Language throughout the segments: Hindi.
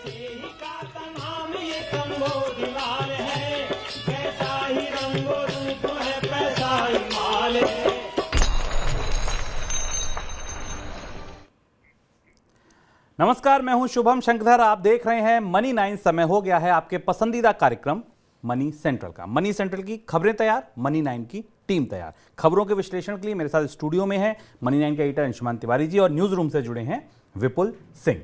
मसीही का तमाम ये कंबोधिलाल है, कैसा ही रंगो रूप है पैसा ही माल है। नमस्कार, मैं हूं शुभम शंकरधर। आप देख रहे हैं मनी 9। समय हो गया है आपके पसंदीदा कार्यक्रम मनी सेंट्रल का। मनी सेंट्रल की खबरें तैयार, मनी 9 की टीम तैयार। खबरों के विश्लेषण के लिए मेरे साथ स्टूडियो में है मनी 9 के एडिटर अंशुमान तिवारी जी और न्यूज रूम से जुड़े हैं विपुल सिंह।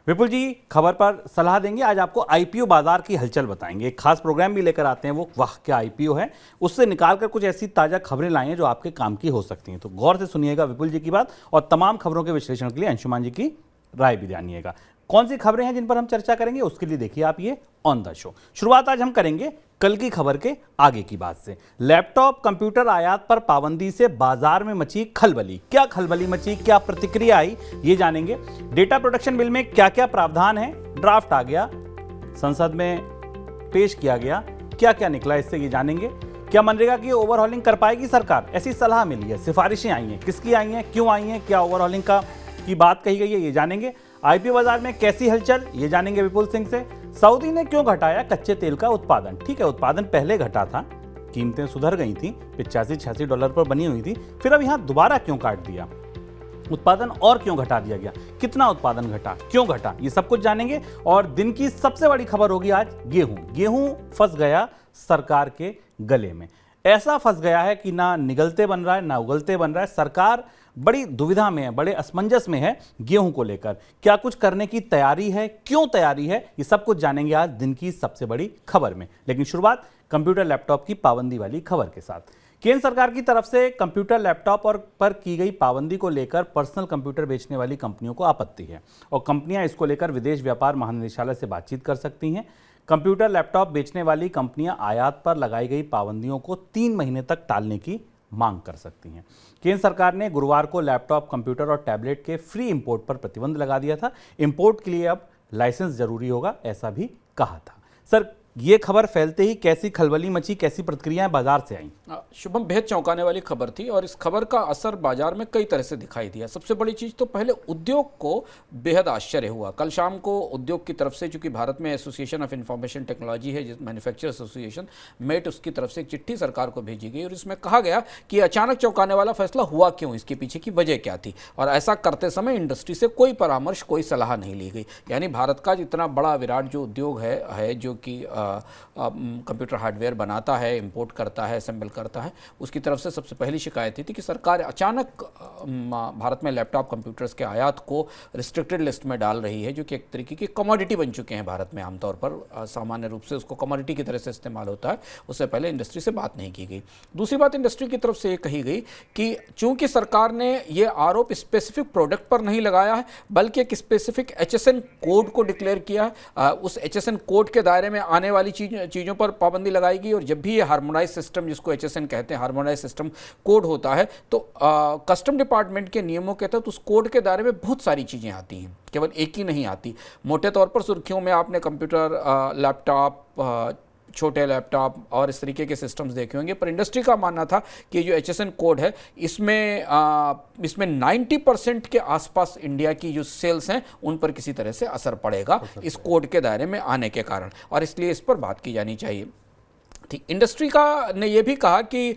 विपुल जी खबर पर सलाह देंगे। आज आपको आईपीओ बाजार की हलचल बताएंगे। एक खास प्रोग्राम भी लेकर आते हैं, वो वाह क्या आईपीओ है, उससे निकालकर कुछ ऐसी ताजा खबरें लाई हैं जो आपके काम की हो सकती हैं। तो गौर से सुनिएगा विपुल जी की बात, और तमाम खबरों के विश्लेषण के लिए अंशुमान जी की राय भी जानिएगा। कौन सी खबरें हैं जिन पर हम चर्चा करेंगे, उसके लिए देखिए आप ये ऑन द शो। शुरुआत आज हम करेंगे कल की खबर के आगे की बात से। लैपटॉप कंप्यूटर आयात पर पाबंदी से बाजार में मची खलबली। क्या खलबली मची, क्या प्रतिक्रिया आई, ये जानेंगे। डेटा प्रोटेक्शन बिल में क्या क्या प्रावधान है, ड्राफ्ट आ गया, संसद में पेश किया गया, क्या क्या निकला इससे, ये जानेंगे। क्या मनरेगा की ओवरहॉलिंग कर पाएगी सरकार, ऐसी सलाह मिली है, सिफारिशें आई हैं, किसकी आई हैं, क्यों आई हैं, क्या ओवरहॉलिंग की बात कही गई है, ये जानेंगे। आईपीओ बाजार में कैसी हलचल, ये जानेंगे विपुल सिंह से। सऊदी ने क्यों घटाया कच्चे तेल का उत्पादन। ठीक है, उत्पादन पहले घटा था, कीमतें सुधर गई थी, $85-86 पर बनी हुई थी, फिर अब यहां दोबारा क्यों काट दिया, उत्पादन और क्यों घटा दिया गया, कितना उत्पादन घटा, क्यों घटा, ये सब कुछ जानेंगे। और दिन की सबसे बड़ी खबर होगी आज गेहूं फंस गया सरकार के गले में। ऐसा फंस गया है कि ना निगलते बन रहा है ना उगलते बन रहा है। सरकार बड़ी दुविधा में है, बड़े असमंजस में है गेहूं को लेकर। क्या कुछ करने की तैयारी है, क्यों तैयारी है, ये सब कुछ जानेंगे आज दिन की सबसे बड़ी खबर में। लेकिन शुरुआत कंप्यूटर लैपटॉप की पाबंदी वाली खबर के साथ। केंद्र सरकार की तरफ से कंप्यूटर लैपटॉप पर की गई पाबंदी को लेकर पर्सनल कंप्यूटर बेचने वाली कंपनियों को आपत्ति है, और कंपनियां इसको लेकर विदेश व्यापार महानिदेशालय से बातचीत कर सकती हैं। कंप्यूटर लैपटॉप बेचने वाली कंपनियां आयात पर लगाई गई पाबंदियों को 3 महीने तक टालने की मांग कर सकती हैं। केंद्र सरकार ने गुरुवार को लैपटॉप, कंप्यूटर और टैबलेट के फ्री इंपोर्ट पर प्रतिबंध लगा दिया था। इंपोर्ट के लिए अब लाइसेंस जरूरी होगा, ऐसा भी कहा था। सर, ये खबर फैलते ही कैसी खलबली मची, कैसी प्रतिक्रियाएं बाजार से आई? शुभम, बेहद चौंकाने वाली खबर थी और इस खबर का असर बाजार में कई तरह से दिखाई दिया। सबसे बड़ी चीज़ तो पहले उद्योग को बेहद आश्चर्य हुआ। कल शाम को उद्योग की तरफ से, चूंकि भारत में एसोसिएशन ऑफ इंफॉर्मेशन टेक्नोलॉजी है, मैन्युफैक्चर एसोसिएशन मेट, उसकी तरफ से एक चिट्ठी सरकार को भेजी गई और इसमें कहा गया कि अचानक चौंकाने वाला फैसला हुआ क्यों, इसके पीछे की वजह क्या थी। और ऐसा करते समय इंडस्ट्री से कोई परामर्श, कोई सलाह नहीं ली गई। यानी भारत का इतना बड़ा विराट जो उद्योग है जो कि कंप्यूटर हार्डवेयर बनाता है, इंपोर्ट करता है, असेंबल करता है, उसकी तरफ से सबसे पहली शिकायत थी कि सरकार अचानक भारत में लैपटॉप कंप्यूटर्स के आयात को रिस्ट्रिक्टेड लिस्ट में डाल रही है, जो कि एक तरीके की कमोडिटी बन चुके हैं भारत में। आमतौर पर सामान्य रूप से उसको कमोडिटी की तरह से इस्तेमाल होता है। उससे पहले इंडस्ट्री से बात नहीं की गई। दूसरी बात, इंडस्ट्री की तरफ से ये कही गई कि चूंकि सरकार ने ये आरोप स्पेसिफिक प्रोडक्ट पर नहीं लगाया है, बल्कि एक स्पेसिफिक HSN कोड को डिक्लेयर किया है, उस HSN कोड के दायरे में आने वाली चीज़ों पर पाबंदी लगाएगी। और जब भी ये हार्मोनाइज सिस्टम, जिसको HSN कहते हैं, हार्मोनाइज सिस्टम कोड होता है, तो कस्टम डिपार्टमेंट के नियमों के तहत उस कोड के दायरे में बहुत सारी चीज़ें आती हैं, केवल एक ही नहीं आती। मोटे तौर पर सुर्खियों में आपने कंप्यूटर, लैपटॉप, छोटे लैपटॉप और इस तरीके के सिस्टम्स देखे होंगे। पर इंडस्ट्री का मानना था कि जो HSN कोड है, इसमें 90% के आसपास इंडिया की जो सेल्स हैं उन पर किसी तरह से असर पड़ेगा इस कोड के दायरे में आने के कारण, और इसलिए इस पर बात की जानी चाहिए। ठीक, इंडस्ट्री का ने यह भी कहा कि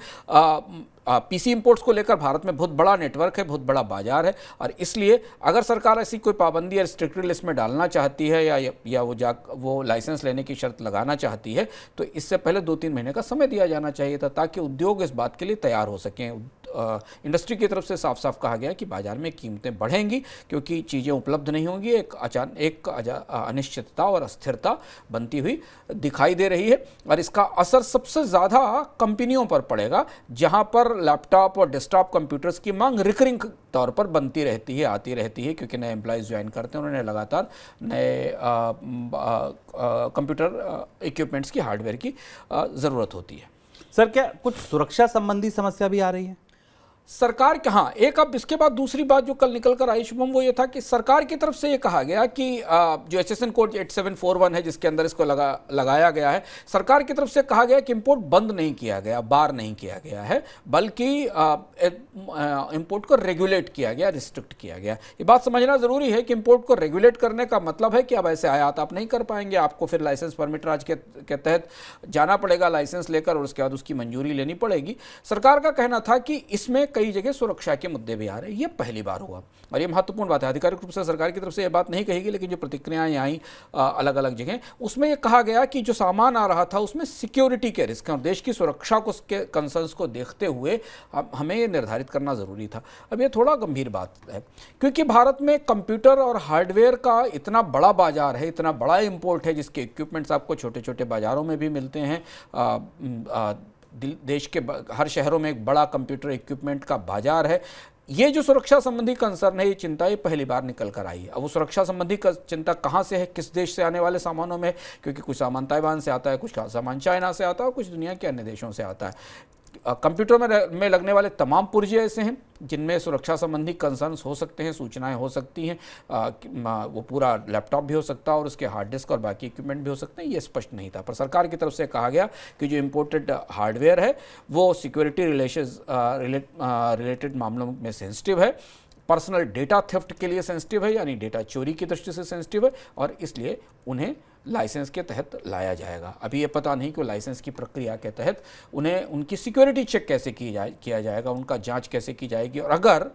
पीसी इंपोर्ट्स को लेकर भारत में बहुत बड़ा नेटवर्क है, बहुत बड़ा बाजार है, और इसलिए अगर सरकार ऐसी कोई पाबंदी या रिस्ट्रिक्टेड लिस्ट में डालना चाहती है या वो लाइसेंस लेने की शर्त लगाना चाहती है, तो इससे पहले 2-3 महीने का समय दिया जाना चाहिए था, ताकि उद्योग इस बात के लिए तैयार हो सकें। इंडस्ट्री की तरफ से साफ साफ कहा गया कि बाजार में कीमतें बढ़ेंगी क्योंकि चीज़ें उपलब्ध नहीं होंगी। एक अनिश्चितता और अस्थिरता बनती हुई दिखाई दे रही है, और इसका असर सबसे ज़्यादा कंपनियों पर पड़ेगा, जहां पर लैपटॉप और डेस्कटॉप कंप्यूटर्स की मांग रिकरिंग तौर पर बनती रहती है, आती रहती है, क्योंकि नए एम्प्लॉयज़ ज्वाइन करते हैं, उन्होंने लगातार नए कंप्यूटर इक्विपमेंट्स की, हार्डवेयर की ज़रूरत होती है। सर, क्या कुछ सुरक्षा संबंधी समस्या भी आ रही है? सरकार के, हाँ, एक अब इसके बाद दूसरी बात जो कल निकल कर आई शुभम, वो ये था कि सरकार की तरफ से ये कहा गया कि जो HSN कोड 8741 है जिसके अंदर इसको लगाया गया है, सरकार की तरफ से कहा गया कि इंपोर्ट बंद नहीं किया गया, बार नहीं किया गया है, बल्कि इंपोर्ट को रेगुलेट किया गया, रिस्ट्रिक्ट किया गया। ये बात समझना जरूरी है कि इंपोर्ट को रेगुलेट करने का मतलब है कि अब ऐसे आयात आप नहीं कर पाएंगे, आपको फिर लाइसेंस परमिट राज के तहत जाना पड़ेगा लाइसेंस लेकर, और उसके बाद उसकी मंजूरी लेनी पड़ेगी। सरकार का कहना था कि इसमें कई जगह सुरक्षा के मुद्दे भी आ रहे हैं। ये पहली बार हुआ और ये महत्वपूर्ण बात है। आधिकारिक रूप से सरकार की तरफ से ये बात नहीं कही गई, लेकिन जो प्रतिक्रियाएं आई अलग अलग जगह, उसमें ये कहा गया कि जो सामान आ रहा था उसमें सिक्योरिटी के रिस्क और देश की सुरक्षा को के कंसर्न्स को देखते हुए हमें ये निर्धारित करना जरूरी था। अब ये थोड़ा गंभीर बात है, क्योंकि भारत में कंप्यूटर और हार्डवेयर का इतना बड़ा बाजार है, इतना बड़ा इंपोर्ट है, जिसके इक्विपमेंट्स आपको छोटे छोटे बाजारों में भी मिलते हैं। देश के हर शहरों में एक बड़ा कंप्यूटर इक्विपमेंट का बाजार है। ये जो सुरक्षा संबंधी कंसर्न है, ये चिंता ये पहली बार निकल कर आई है। अब वो सुरक्षा संबंधी चिंता कहाँ से है, किस देश से आने वाले सामानों में, क्योंकि कुछ सामान ताइवान से आता है, कुछ सामान चाइना से आता है और कुछ दुनिया के अन्य देशों से आता है। कंप्यूटर में लगने वाले तमाम पुर्जे ऐसे हैं जिनमें सुरक्षा संबंधी कंसर्न्स हो सकते हैं, सूचनाएं हो सकती हैं। वो पूरा लैपटॉप भी हो सकता है और उसके हार्ड डिस्क और बाकी इक्विपमेंट भी हो सकते हैं। ये स्पष्ट नहीं था, पर सरकार की तरफ से कहा गया कि जो इम्पोर्टेड हार्डवेयर है वो सिक्योरिटी रिलेटेड मामलों में सेंसिटिव है, पर्सनल डेटा थेफ्ट के लिए सेंसिटिव है, यानी डेटा चोरी की दृष्टि से सेंसिटिव है, और इसलिए उन्हें लाइसेंस के तहत लाया जाएगा। अभी ये पता नहीं कि लाइसेंस की प्रक्रिया के तहत उन्हें उनकी सिक्योरिटी चेक कैसे किया जाएगा, उनका जांच कैसे की जाएगी। और अगर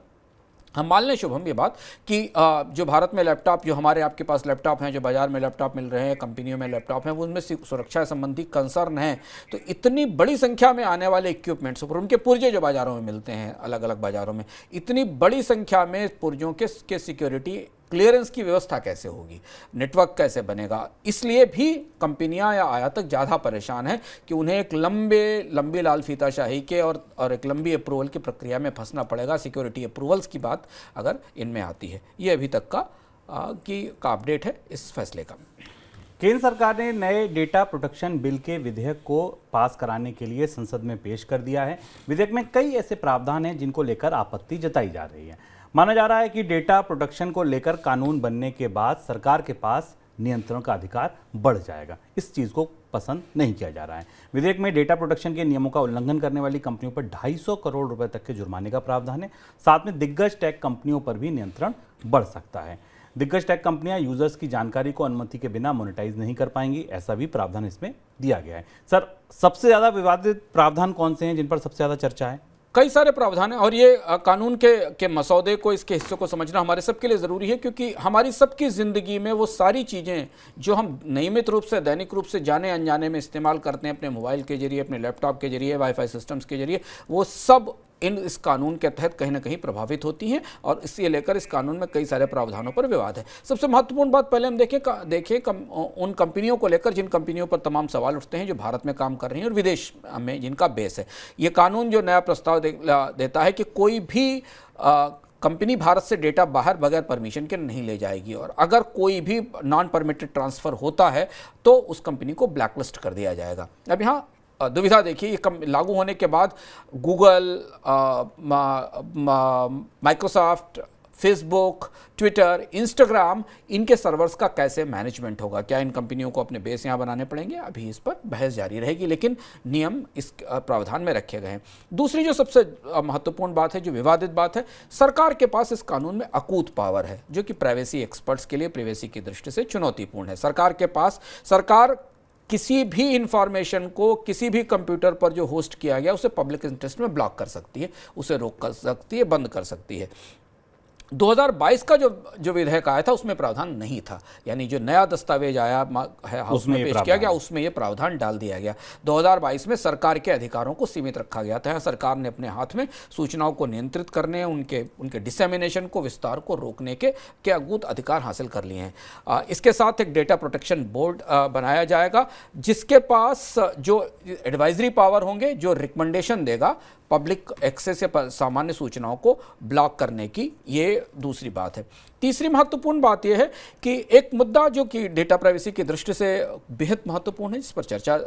हम मान लें शुभम ये बात कि जो भारत में लैपटॉप, जो हमारे आपके पास लैपटॉप हैं, जो बाजार में लैपटॉप मिल रहे हैं, कंपनियों में लैपटॉप हैं, वो उनमें सुरक्षा संबंधी कंसर्न है, तो इतनी बड़ी संख्या में आने वाले इक्विपमेंट्स और उनके पुर्जे जो बाजारों में मिलते हैं, अलग अलग बाजारों में, इतनी बड़ी संख्या में पुर्जों के सिक्योरिटी क्लियरेंस की व्यवस्था कैसे होगी, नेटवर्क कैसे बनेगा। इसलिए भी कंपनियां या आयातक ज़्यादा परेशान हैं कि उन्हें एक लंबी लाल फीताशाही के और एक लंबी अप्रूवल की प्रक्रिया में फंसना पड़ेगा। सिक्योरिटी अप्रूवल्स की बात अगर इनमें आती है, ये अभी तक का अपडेट है इस फैसले का। केंद्र सरकार ने नए डेटा प्रोटेक्शन बिल के विधेयक को पास कराने के लिए संसद में पेश कर दिया है। विधेयक में कई ऐसे प्रावधान हैं जिनको लेकर आपत्ति जताई जा रही है। माना जा रहा है कि डेटा प्रोटेक्शन को लेकर कानून बनने के बाद सरकार के पास नियंत्रण का अधिकार बढ़ जाएगा। इस चीज़ को पसंद नहीं किया जा रहा है। विधेयक में डेटा प्रोटेक्शन के नियमों का उल्लंघन करने वाली कंपनियों पर 250 करोड़ रुपए तक के जुर्माने का प्रावधान है। साथ में दिग्गज टेक कंपनियों पर भी नियंत्रण बढ़ सकता है। दिग्गज टेक कंपनियां यूजर्स की जानकारी को अनुमति के बिना मोनेटाइज नहीं कर पाएंगी, ऐसा भी प्रावधान इसमें दिया गया है। सर, सबसे ज़्यादा विवादित प्रावधान कौन से हैं जिन पर सबसे ज़्यादा चर्चा है? कई सारे प्रावधान हैं और ये कानून के मसौदे को, इसके हिस्से को समझना हमारे सबके लिए ज़रूरी है, क्योंकि हमारी सबकी ज़िंदगी में वो सारी चीज़ें जो हम नियमित रूप से, दैनिक रूप से जाने अनजाने में इस्तेमाल करते हैं, अपने मोबाइल के जरिए, अपने लैपटॉप के जरिए, वाईफाई सिस्टम्स के जरिए, वो सब इस कानून के तहत कहीं ना कहीं प्रभावित होती हैं और इससे लेकर इस कानून में कई सारे प्रावधानों पर विवाद है। सबसे महत्वपूर्ण बात पहले हम देखें उन कंपनियों को लेकर जिन कंपनियों पर तमाम सवाल उठते हैं, जो भारत में काम कर रही हैं और विदेश में जिनका बेस है। ये कानून जो नया प्रस्ताव देता है कि कोई भी कंपनी भारत से डेटा बाहर बगैर परमिशन के नहीं ले जाएगी, और अगर कोई भी नॉन परमिटेड ट्रांसफ़र होता है तो उस कंपनी को ब्लैकलिस्ट कर दिया जाएगा। अब यहाँ दुविधा देखिए, ये लागू होने के बाद Google, Microsoft, Facebook, Twitter, Instagram, इनके सर्वर्स का कैसे मैनेजमेंट होगा? क्या इन कंपनियों को अपने बेस यहाँ बनाने पड़ेंगे? अभी इस पर बहस जारी रहेगी, लेकिन नियम इस प्रावधान में रखे गए हैं। दूसरी जो सबसे महत्वपूर्ण बात है, जो विवादित बात है, सरकार के पास इस कानून में अकूत पावर है, जो कि प्राइवेसी एक्सपर्ट्स के लिए प्राइवेसी की दृष्टि से चुनौतीपूर्ण है। सरकार किसी भी इंफॉर्मेशन को किसी भी कंप्यूटर पर जो होस्ट किया गया उसे पब्लिक इंटरेस्ट में ब्लॉक कर सकती है, उसे रोक कर सकती है, बंद कर सकती है। 2022 का जो विधेयक आया था उसमें प्रावधान नहीं था, यानी जो नया दस्तावेज आया है हाउस में पेश किया गया उसमें ये प्रावधान डाल दिया गया। 2022 में सरकार के अधिकारों को सीमित रखा गया था। सरकार ने अपने हाथ में सूचनाओं को नियंत्रित करने, उनके डिसेमिनेशन को, विस्तार को रोकने के अगूत अधिकार हासिल कर लिए हैं। इसके साथ एक डेटा प्रोटेक्शन बोर्ड बनाया जाएगा जिसके पास जो एडवाइजरी पावर होंगे, जो रिकमेंडेशन देगा पब्लिक एक्सेस या सामान्य सूचनाओं को ब्लॉक करने की, ये ये दूसरी बात है। तीसरी महत्वपूर्ण बात यह है कि एक मुद्दा जो कि डेटा प्राइवेसी की दृष्टि से बेहद महत्वपूर्ण है, जिस पर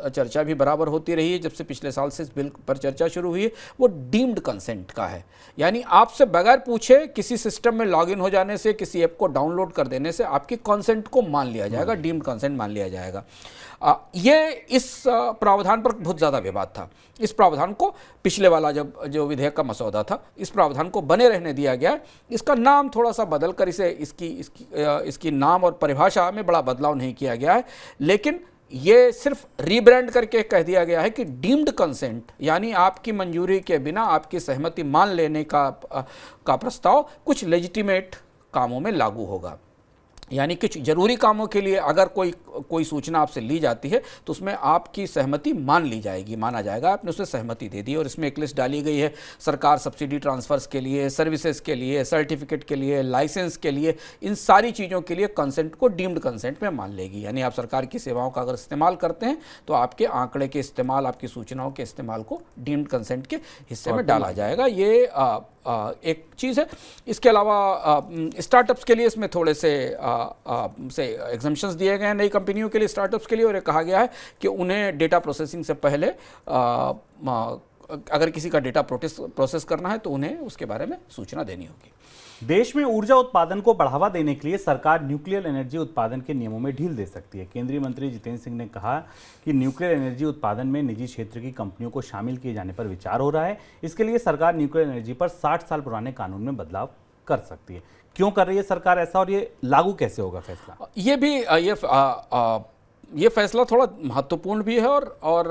चर्चा भी बराबर होती रही है जब से पिछले साल से इस बिल पर चर्चा शुरू हुई है, वो डीम्ड कंसेंट का है। यानी आपसे बगैर पूछे किसी सिस्टम में लॉगिन हो जाने से, किसी ऐप को डाउनलोड कर देने से आपकी कंसेंट को मान लिया जाएगा, डीम्ड कंसेंट मान लिया जाएगा। ये इस प्रावधान पर बहुत ज़्यादा विवाद था। इस प्रावधान को पिछले वाला जो विधेयक का मसौदा था, इस प्रावधान को बने रहने दिया गया। इसका नाम थोड़ा सा बदल कर इसे इसकी नाम और परिभाषा में बड़ा बदलाव नहीं किया गया है, लेकिन ये सिर्फ रीब्रांड करके कह दिया गया है कि डीम्ड कंसेंट, यानी आपकी मंजूरी के बिना आपकी सहमति मान लेने का प्रस्ताव कुछ लेजिटिमेट कामों में लागू होगा। यानी कुछ जरूरी कामों के लिए अगर कोई सूचना आपसे ली जाती है तो उसमें आपकी सहमति मान ली जाएगी, माना जाएगा आपने उसमें सहमति दे दी। और इसमें एक लिस्ट डाली गई है, सरकार सब्सिडी ट्रांसफर्स के लिए, सर्विसेज के लिए, सर्टिफिकेट के लिए, लाइसेंस के लिए, इन सारी चीज़ों के लिए कंसेंट को डीम्ड कंसेंट में मान लेगी। यानी आप सरकार की सेवाओं का अगर इस्तेमाल करते हैं तो आपके आंकड़े के इस्तेमाल, आपकी सूचनाओं के इस्तेमाल को डीम्ड कंसेंट के हिस्से में डाला जाएगा। ये एक चीज़ है। इसके अलावा स्टार्टअप्स के लिए इसमें थोड़े से एग्जम्पशंस दिए गए हैं नई कंपनियों के लिए, स्टार्टअप्स के लिए, और ये कहा गया है कि उन्हें डेटा प्रोसेसिंग से पहले अगर किसी का डेटा प्रोसेस करना है तो उन्हें उसके बारे में सूचना देनी होगी। देश में ऊर्जा उत्पादन को बढ़ावा देने के लिए सरकार न्यूक्लियर एनर्जी उत्पादन के नियमों में ढील दे सकती है। केंद्रीय मंत्री जितेंद्र सिंह ने कहा कि न्यूक्लियर एनर्जी उत्पादन में निजी क्षेत्र की कंपनियों को शामिल किए जाने पर विचार हो रहा है। इसके लिए सरकार न्यूक्लियर एनर्जी पर 60 साल पुराने कानून में बदलाव कर सकती है। क्यों कर रही है सरकार ऐसा, और ये लागू कैसे होगा फैसला? ये भी ये फैसला थोड़ा महत्वपूर्ण भी है और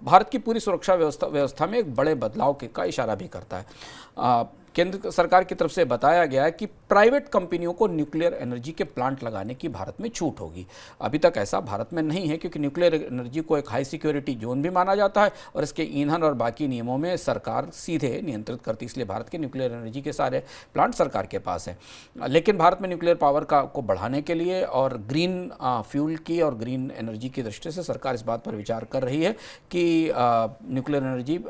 भारत की पूरी सुरक्षा व्यवस्था में एक बड़े बदलाव का इशारा भी करता है। केंद्र सरकार की तरफ से बताया गया है कि प्राइवेट कंपनियों को न्यूक्लियर एनर्जी के प्लांट लगाने की भारत में छूट होगी। अभी तक ऐसा भारत में नहीं है, क्योंकि न्यूक्लियर एनर्जी को एक हाई सिक्योरिटी जोन भी माना जाता है और इसके ईंधन और बाकी नियमों में सरकार सीधे नियंत्रित करती है। इसलिए भारत के न्यूक्लियर एनर्जी के सारे प्लांट सरकार के पास हैं। लेकिन भारत में न्यूक्लियर पावर को बढ़ाने के लिए और ग्रीन फ्यूल की और ग्रीन एनर्जी की दृष्टि से सरकार इस बात पर विचार कर रही है कि न्यूक्लियर एनर्जी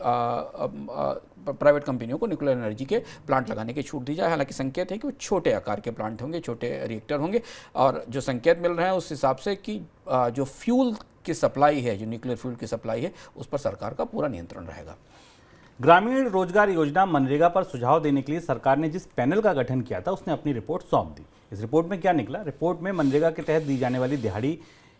प्राइवेट कंपनियों को न्यूक्लियर एनर्जी के प्लांट लगाने की छूट दी जाए। हालांकि संकेत है कि वो छोटे आकार के प्लांट होंगे, छोटे रिएक्टर होंगे, और जो संकेत मिल रहे हैं उस हिसाब से कि जो फ्यूल की सप्लाई है, जो न्यूक्लियर फ्यूल की सप्लाई है, उस पर सरकार का पूरा नियंत्रण रहेगा। ग्रामीण रोजगार योजना मनरेगा पर सुझाव देने के लिए सरकार ने जिस पैनल का गठन किया था उसने अपनी रिपोर्ट सौंप दी। इस रिपोर्ट में क्या निकला? रिपोर्ट में मनरेगा के तहत दी जाने वाली दिहाड़ी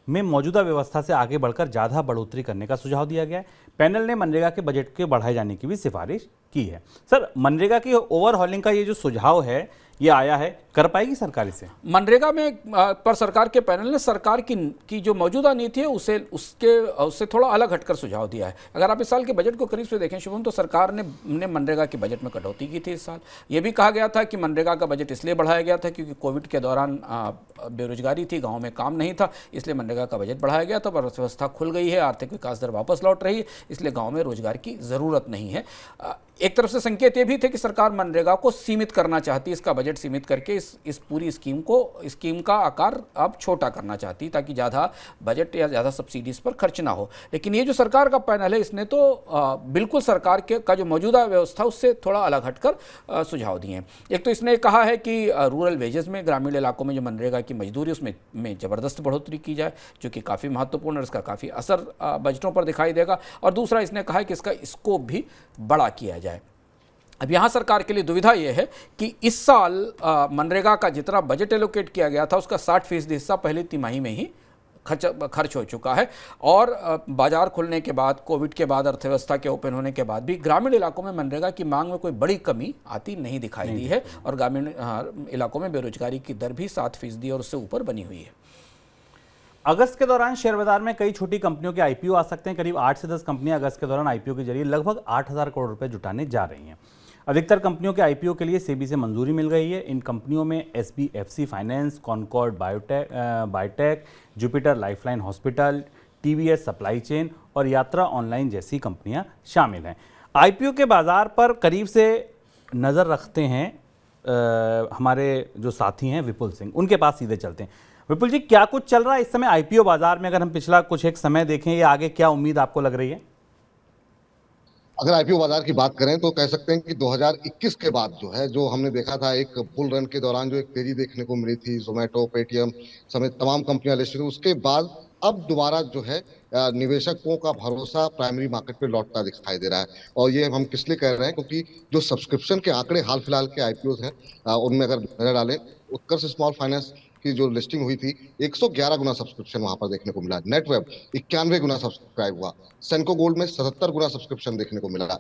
में मौजूदा व्यवस्था से आगे बढ़कर ज़्यादा बढ़ोतरी करने का सुझाव दिया गया है। पैनल ने मनरेगा के बजट के बढ़ाए जाने की भी सिफारिश की है। सर, मनरेगा की ओवरहॉलिंग का ये जो सुझाव है ये आया है, कर पाएगी सरकार इसे? मनरेगा में पर सरकार के पैनल ने सरकार की जो मौजूदा नीति है उससे थोड़ा अलग हटकर सुझाव दिया है। अगर आप इस साल के बजट को करीब से देखें शुभम, तो सरकार ने मनरेगा के बजट में कटौती की थी इस साल। ये भी कहा गया था कि मनरेगा का बजट इसलिए बढ़ाया गया था क्योंकि कोविड के दौरान बेरोजगारी थी, गाँव में काम नहीं था, इसलिए मनरेगा का बजट बढ़ाया गया था। पर अर्थव्यवस्था खुल गई है, आर्थिक विकास दर वापस लौट रही है, इसलिए गाँव में रोजगार की ज़रूरत नहीं है। एक तरफ से संकेत ये भी थे कि सरकार मनरेगा को सीमित करना चाहती है, इसका बजट सीमित करके इस पूरी स्कीम का आकार अब छोटा करना चाहती, ताकि ज़्यादा बजट या ज़्यादा सब्सिडीज पर खर्च ना हो। लेकिन ये जो सरकार का पैनल है, इसने तो बिल्कुल सरकार का जो मौजूदा व्यवस्था उससे थोड़ा अलग हटकर सुझाव दिए हैं। एक तो इसने कहा है कि रूरल वेजेस में, ग्रामीण इलाकों में जो मनरेगा की मजदूरी उसमें ज़बरदस्त बढ़ोतरी की जाए, जो कि काफ़ी महत्वपूर्ण है, इसका काफ़ी असर बजटों पर दिखाई देगा। और दूसरा इसने कहा है कि इसका स्कोप भी बड़ा किया जाए। अब यहाँ सरकार के लिए दुविधा यह है कि इस साल मनरेगा का जितना बजट एलोकेट किया गया था उसका 60% हिस्सा पहली तिमाही में ही खर्च हो चुका है, और बाजार खुलने के बाद, कोविड के बाद, अर्थव्यवस्था के ओपन होने के बाद भी ग्रामीण इलाकों में मनरेगा की मांग में कोई बड़ी कमी आती नहीं दिखाई दी है, और ग्रामीण इलाकों में बेरोजगारी की दर भी 7% और उससे ऊपर बनी हुई है। अगस्त के दौरान शेयर बाजार में कई छोटी कंपनियों के आईपीओ आ सकते हैं। करीब 8 से 10 कंपनियां अगस्त के दौरान आईपीओ के जरिए लगभग 8,000 करोड़ रुपए जुटाने जा रही हैं। अधिकतर कंपनियों के आईपीओ के लिए सेबी से मंजूरी मिल गई है। इन कंपनियों में SBFC Finance, Concord Biotech, Jupiter Lifeline Hospital, TVS Supply Chain और यात्रा ऑनलाइन जैसी कंपनियां शामिल हैं। आईपीओ के बाजार पर करीब से नज़र रखते हैं हमारे जो साथी हैं विपुल सिंह, उनके पास सीधे चलते हैं। विपुल जी, क्या कुछ चल रहा है इस समय आईपीओ बाजार में? अगर हम पिछला कुछ एक समय देखें या आगे क्या उम्मीद आपको लग रही है? अगर आईपीओ बाजार की बात करें तो कह सकते हैं कि 2021 के बाद जो है, जो हमने देखा था एक बुल रन के दौरान जो एक तेजी देखने को मिली थी, जोमेटो, पेटीएम समेत तमाम कंपनियां लिस्टेड, उसके बाद अब दोबारा जो है निवेशकों का भरोसा प्राइमरी मार्केट पे लौटता दिखाई दे रहा है। और ये हम किस लिए कह रहे हैं, क्योंकि जो सब्सक्रिप्शन के आंकड़े हाल फिलहाल के आईपीओ हैं, उनमें अगर नजर डालें, उत्कर्ष स्मॉल फाइनेंस की जो लिस्टिंग हुई थी, 111 गुना सब्सक्रिप्शन वहां पर देखने को मिला। नेटवेब 91 गुना सब्सक्राइब हुआ। सेंको गोल्ड में 77 गुना सब्सक्रिप्शन देखने को मिला।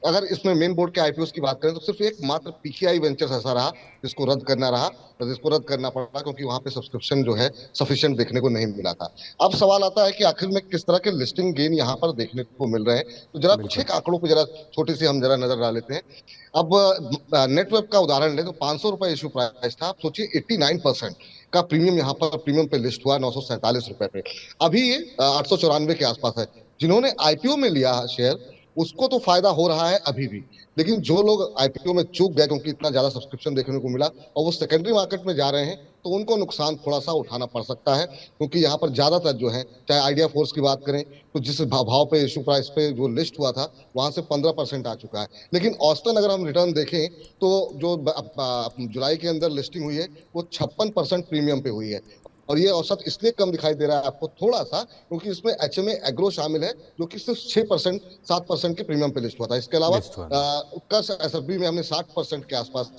अगर इसमें मेन बोर्ड के आईपीओ की बात करें तो सिर्फ एक मात्र पीकेआई वेंचर्स ऐसा रहा जिसको रद्द करना पड़ा, क्योंकि वहां पे सब्सक्रिप्शन जो है सफिशिएंट देखने को नहीं मिला था। अब सवाल आता है कि आखिर में किस तरह के लिस्टिंग गेन यहाँ पर देखने को मिल रहे हैं। तो जरा कुछ एक आंकड़ों पर जरा छोटी सी हम जरा नजर डाल लेते हैं। अब नेटवेब का उदाहरण ले तो 500 रुपए इशू प्राइस था। आप सोचिए 89% का प्रीमियम यहाँ पर प्रीमियम पे लिस्ट हुआ 947 रुपए पे। अभी ये 894 के आसपास है। जिन्होंने आईपीओ में लिया शेयर उसको तो फायदा हो रहा है अभी भी, लेकिन जो लोग आईपीओ में चूक गए क्योंकि इतना ज्यादा सब्सक्रिप्शन देखने को मिला और वो सेकेंडरी मार्केट में जा रहे हैं, तो उनको नुकसान थोड़ा सा उठाना पड़ सकता है। क्योंकि यहाँ पर ज्यादातर जो है, चाहे आइडिया फोर्स की बात करें तो जिस भाव पे इशू प्राइस पे जो लिस्ट हुआ था वहां से 15% आ चुका है। लेकिन ऑस्टन अगर हम रिटर्न देखें तो जो जुलाई के अंदर लिस्टिंग हुई है वो 56% प्रीमियम पे हुई है। और ये औसत इसलिए कम दिखाई दे रहा है आपको थोड़ा सा, क्योंकि इसमें एचएमए एग्रो शामिल है जो कि सिर्फ 6% 7% के प्रीमियम पे लिस्ट हुआ था। इसके अलावा उत्कर्ष एसएफबी में हमने 60% के आसपास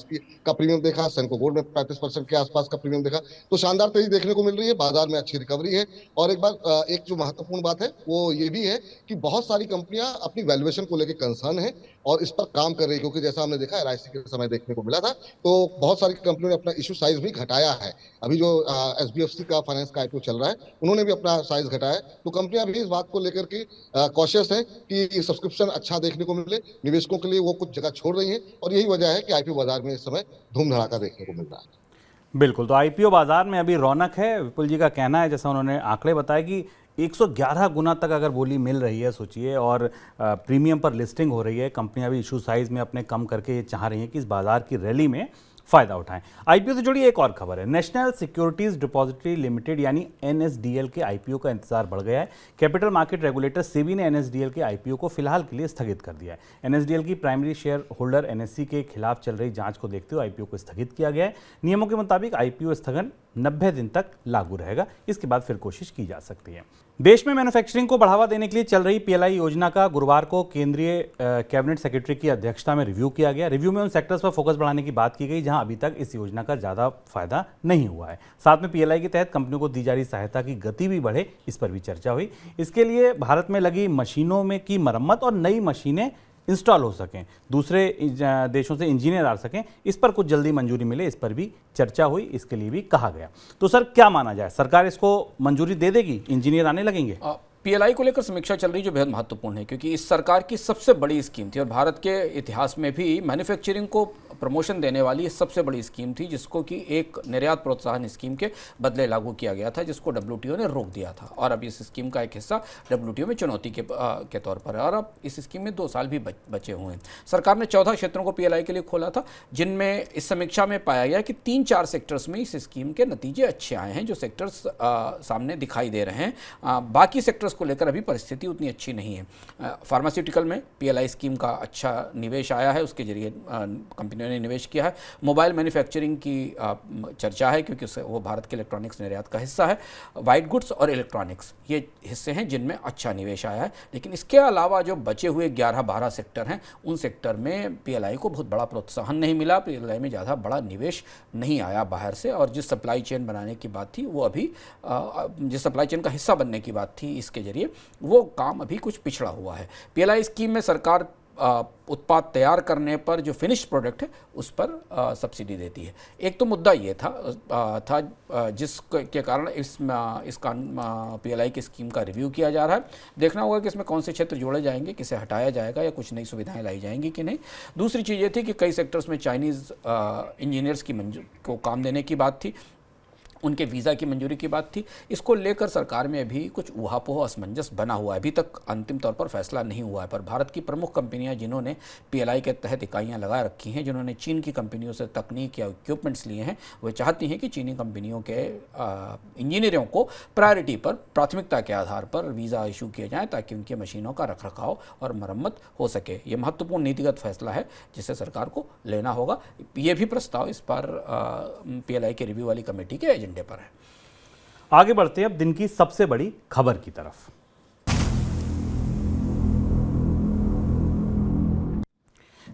का प्रीमियम देखा, सेंको गोल्ड में 35% के आसपास का प्रीमियम देखा। तो शानदार तेजी देखने को मिल रही है, बाजार में अच्छी रिकवरी है। और एक जो महत्वपूर्ण बात है वो ये भी है कि बहुत सारी कंपनियां अपनी वैल्यूएशन को लेकर कंसर्न है और इस पर काम कर रही है, क्योंकि जैसा हमने देखा एलआईसी के समय देखने को मिला था, तो बहुत सारी कंपनियों ने अपना इशू साइज भी घटाया है। अभी जो एसबीएफसी का फाइनेंस का आईपीओ चल रहा है, उन्होंने भी अपना साइज घटाया है। तो कंपनियां भी इस बात को लेकर के कॉशियस है कि सब्सक्रिप्शन अच्छा देखने को मिले, निवेशकों के लिए वो कुछ जगह छोड़ रही है। और यही वजह है कि आईपीओ बाजार में इस समय धूम धड़ाका देखने को मिल रहा है। बिल्कुल, तो आईपीओ बाजार में अभी रौनक है। विपुल जी का कहना है, जैसा उन्होंने आंकड़े बताए, कि 111 गुना तक अगर बोली मिल रही है, सोचिए, और प्रीमियम पर लिस्टिंग हो रही है। कंपनियां भी इशू साइज में अपने कम करके ये चाह रही हैं कि इस बाजार की रैली में फायदा उठाएं। आईपीओ से जुड़ी एक और खबर है। नेशनल सिक्योरिटीज डिपॉजिटरी लिमिटेड यानी एनएसडीएल के आईपीओ का इंतजार बढ़ गया है। कैपिटल मार्केट रेगुलेटर सेबी ने एनएसडीएल के आईपीओ को फिलहाल के लिए स्थगित कर दिया है। एनएसडीएल की प्राइमरी शेयर होल्डर एनएससी के खिलाफ चल रही जांच को देखते हुए आईपीओ को स्थगित किया गया है। नियमों के मुताबिक आईपीओ स्थगन 90 दिन तक लागू रहेगा। इसके बाद फिर कोशिश की जा सकती है। देश में मैन्युफैक्चरिंग को बढ़ावा देने के लिए चल रही पीएलआई योजना का गुरुवार को केंद्रीय कैबिनेट सेक्रेटरी की अध्यक्षता में रिव्यू किया गया। रिव्यू में उन सेक्टर्स पर फोकस बढ़ाने की बात की गई जहां अभी तक इस योजना का ज़्यादा फायदा नहीं हुआ है। साथ में पीएलआई के तहत कंपनियों को दी जा रही सहायता की गति भी बढ़े, इस पर भी चर्चा हुई। इसके लिए भारत में लगी मशीनों में की मरम्मत और नई मशीनें इंस्टॉल हो सकें, दूसरे देशों से इंजीनियर आ सकें, इस पर कुछ जल्दी मंजूरी मिले, इस पर भी चर्चा हुई। इसके लिए भी कहा गया। तो सर, क्या माना जाए, सरकार इसको मंजूरी दे देगी, इंजीनियर आने लगेंगे? पीएलआई को लेकर समीक्षा चल रही जो बेहद महत्वपूर्ण है, क्योंकि इस सरकार की सबसे बड़ी स्कीम थी और भारत के इतिहास में भी मैन्युफैक्चरिंग को प्रमोशन देने वाली सबसे बड़ी स्कीम थी, जिसको कि एक निर्यात प्रोत्साहन स्कीम के बदले लागू किया गया था, जिसको डब्ल्यूटीओ ने रोक दिया था। और अब इस स्कीम का एक हिस्सा डब्ल्यूटीओ में चुनौती के तौर पर है और अब इस स्कीम में 2 साल भी बचे हुए हैं। सरकार ने 14 क्षेत्रों को पीएलआई के लिए खोला था, जिनमें इस समीक्षा में पाया गया कि 3-4 सेक्टर्स में इस स्कीम के नतीजे अच्छे आए हैं, जो सेक्टर्स सामने दिखाई दे रहे हैं। बाकी सेक्टर्स को लेकर अभी परिस्थिति उतनी अच्छी नहीं है। फार्मास्यूटिकल में पीएलआई स्कीम का अच्छा निवेश आया है, उसके जरिए कंपनियों ने निवेश किया है। मोबाइल मैन्युफैक्चरिंग की चर्चा है, क्योंकि वो भारत के इलेक्ट्रॉनिक्स निर्यात का हिस्सा है। वाइट गुड्स और इलेक्ट्रॉनिक्स ये हिस्से हैं जिनमें अच्छा निवेश आया है। लेकिन इसके अलावा जो बचे हुए 11-12 सेक्टर हैं, उन सेक्टर में पीएलआई को बहुत बड़ा प्रोत्साहन नहीं मिला, पीएलआई में ज़्यादा बड़ा निवेश नहीं आया बाहर से। और जिस सप्लाई चेन बनाने की बात थी वो अभी जिस सप्लाई चेन का हिस्सा बनने की बात थी इसके जरिए, वो काम अभी कुछ पिछड़ा हुआ है। पीएलआई स्कीम में सरकार उत्पाद तैयार करने पर जो फिनिश्ड प्रोडक्ट है उस पर सब्सिडी देती है। एक तो मुद्दा ये था जिसके कारण इसका पीएलआई की स्कीम का रिव्यू किया जा रहा है। देखना होगा कि इसमें कौन से क्षेत्र जोड़े जाएंगे, किसे हटाया जाएगा या कुछ नई सुविधाएं लाई जाएंगी कि नहीं। दूसरी चीज़ ये थी कि कई सेक्टर्स में चाइनीज़ इंजीनियर्स को काम देने की बात थी। उनके वीज़ा की मंजूरी की बात थी। इसको लेकर सरकार में अभी कुछ ऊहापोह असमंजस बना हुआ है। अभी तक अंतिम तौर पर फैसला नहीं हुआ है, पर भारत की प्रमुख कंपनियां जिन्होंने पीएलआई के तहत इकाइयां लगा रखी हैं, जिन्होंने चीन की कंपनियों से तकनीक या इक्विपमेंट्स लिए हैं, वे चाहती हैं कि चीनी कंपनियों के इंजीनियरों को प्रायोरिटी पर, प्राथमिकता के आधार पर वीज़ा इशू किए जाएँ ताकि उनकी मशीनों का रखरखाव और मरम्मत हो सके। ये महत्वपूर्ण नीतिगत फैसला है जिसे सरकार को लेना होगा। ये भी प्रस्ताव इस पर पीएलआई के रिव्यू वाली कमेटी के एजेंडे पर है। आगे बढ़ते हैं अब दिन की सबसे बड़ी खबर की तरफ।